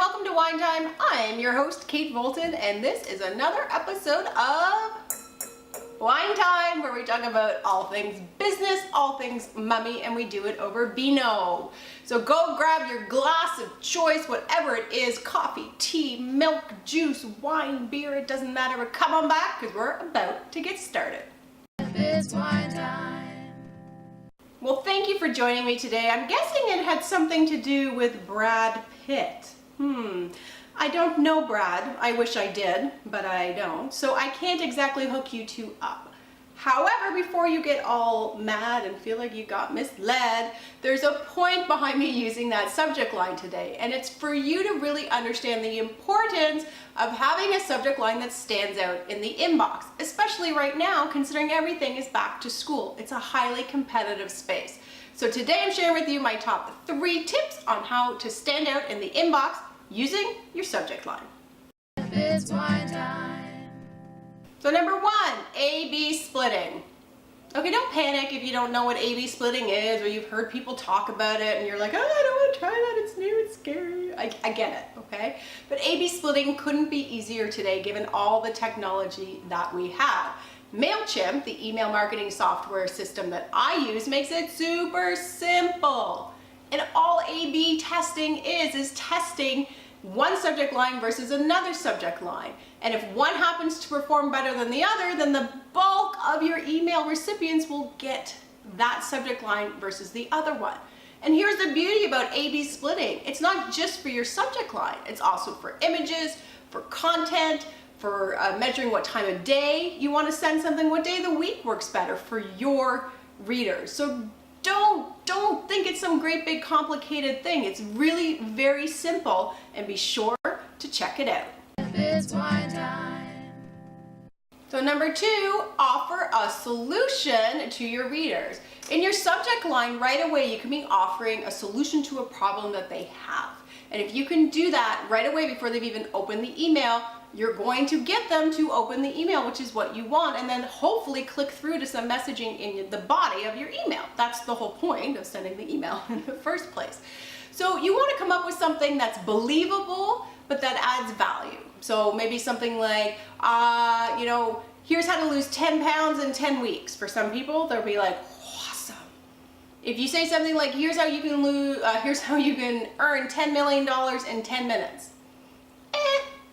welcome to Wine Time. I'm your host, Kate Voltan, and this is another episode of Wine Time, where we talk about all things business, all things mummy, and we do it over vino. So go grab your glass of choice, whatever it is, coffee, tea, milk, juice, wine, beer, it doesn't matter, but come on back because we're about to get started. It's wine time. Well, thank you for joining me today. I'm guessing it had something to do with Brad Pitt. I don't know Brad. I wish I did, but I don't. So I can't exactly hook you two up. However, before you get all mad and feel like you got misled, there's a point behind me using that subject line today, and it's for you to really understand the importance of having a subject line that stands out in the inbox, especially right now, considering everything is back to school. It's a highly competitive space. So today I'm sharing with you my top 3 tips on how to stand out in the inbox using your subject line. It's wine time. So number 1, A-B splitting. Okay, don't panic if you don't know what A-B splitting is, or you've heard people talk about it and you're like, oh, I don't want to try that, it's new, it's scary. I get it, okay? But A-B splitting couldn't be easier today given all the technology that we have. MailChimp, the email marketing software system that I use, makes it super simple. And all A-B testing is testing one subject line versus another subject line. And if one happens to perform better than the other, then the bulk of your email recipients will get that subject line versus the other one. And here's the beauty about A-B splitting. It's not just for your subject line. It's also for images, for content, for measuring what time of day you want to send something, what day of the week works better for your readers. So don't think it's some great big complicated thing. It's really very simple, and be sure to check it out. It's wine time. So number 2, offer a solution to your readers. In your subject line right away, you can be offering a solution to a problem that they have. And if you can do that right away before they've even opened the email, you're going to get them to open the email, which is what you want, and then hopefully click through to some messaging in the body of your email. That's the whole point of sending the email in the first place. So you want to come up with something that's believable, but that adds value. So maybe something like, here's how to lose 10 pounds in 10 weeks. For some people, they'll be like, awesome. If you say something like, here's how you can earn $10 million in 10 minutes.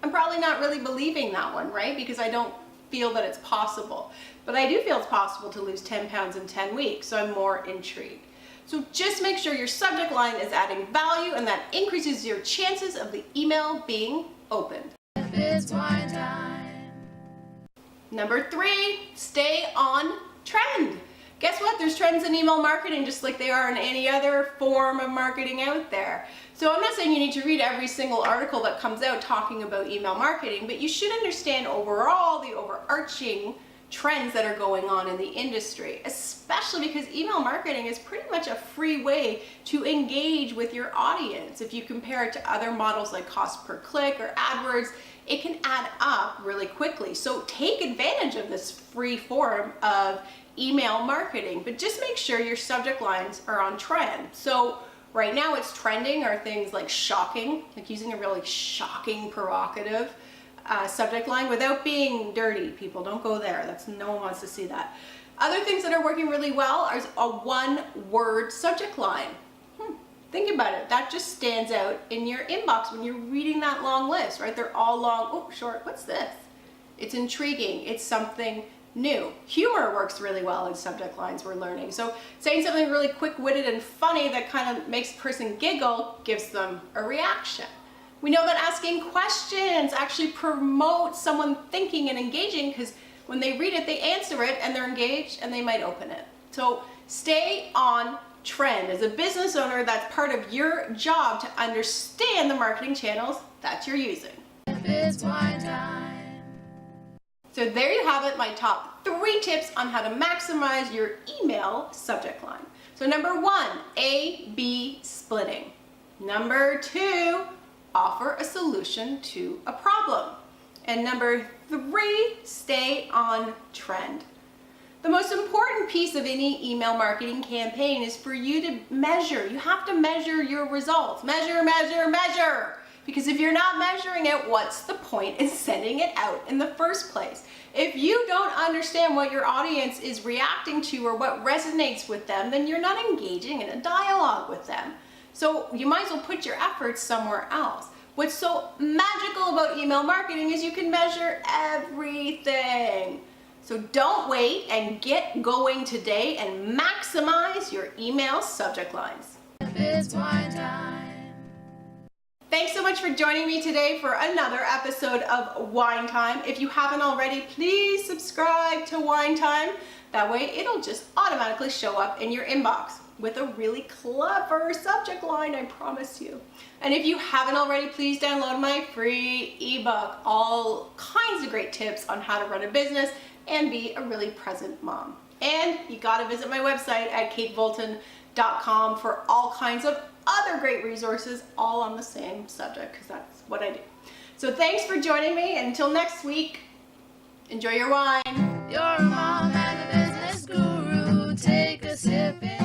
I'm probably not really believing that one, right? Because I don't feel that it's possible. But I do feel it's possible to lose 10 pounds in 10 weeks, so I'm more intrigued. So just make sure your subject line is adding value, and that increases your chances of the email being opened. It's wine time. Number 3, stay on trend. Guess what? There's trends in email marketing just like they are in any other form of marketing out there. So I'm not saying you need to read every single article that comes out talking about email marketing, but you should understand overall the overarching trends that are going on in the industry, especially because email marketing is pretty much a free way to engage with your audience. If you compare it to other models like cost per click or AdWords, it can add up really quickly. So take advantage of this free form of email marketing, but just make sure your subject lines are on trend. So right now it's trending are things like shocking, like using a really shocking, provocative subject line without being dirty. People, don't go there. No one wants to see that. Other things that are working really well are a one-word subject line. Think about it. That just stands out in your inbox when you're reading that long list, right? They're all long. Oh, short. What's this? It's intriguing. It's something new. Humor works really well in subject lines, we're learning. So saying something really quick-witted and funny that kind of makes a person giggle gives them a reaction. We know that asking questions actually promotes someone thinking and engaging, because when they read it, they answer it and they're engaged and they might open it. So stay on trend. As a business owner, that's part of your job to understand the marketing channels that you're using. It's wine time. So there you have it, my top 3 tips on how to maximize your email subject line. So number 1, A-B splitting. Number 2, offer a solution to a problem. And number 3, stay on trend. The most important piece of any email marketing campaign is for you to measure. You have to measure your results. Measure, measure, measure. Because if you're not measuring it, what's the point in sending it out in the first place? If you don't understand what your audience is reacting to or what resonates with them, then you're not engaging in a dialogue with them. So you might as well put your efforts somewhere else. What's so magical about email marketing is you can measure everything. So don't wait and get going today and maximize your email subject lines. It's wine time. Thanks so much for joining me today for another episode of Wine Time. If you haven't already, please subscribe to Wine Time. That way it'll just automatically show up in your inbox with a really clever subject line, I promise you. And if you haven't already, please download my free ebook, all kinds of great tips on how to run a business and be a really present mom. And you gotta visit my website at katevoltan.com for all kinds of other great resources, all on the same subject, because that's what I do. So thanks for joining me, and until next week, enjoy your wine. You're a mom and a business guru. Take a sip.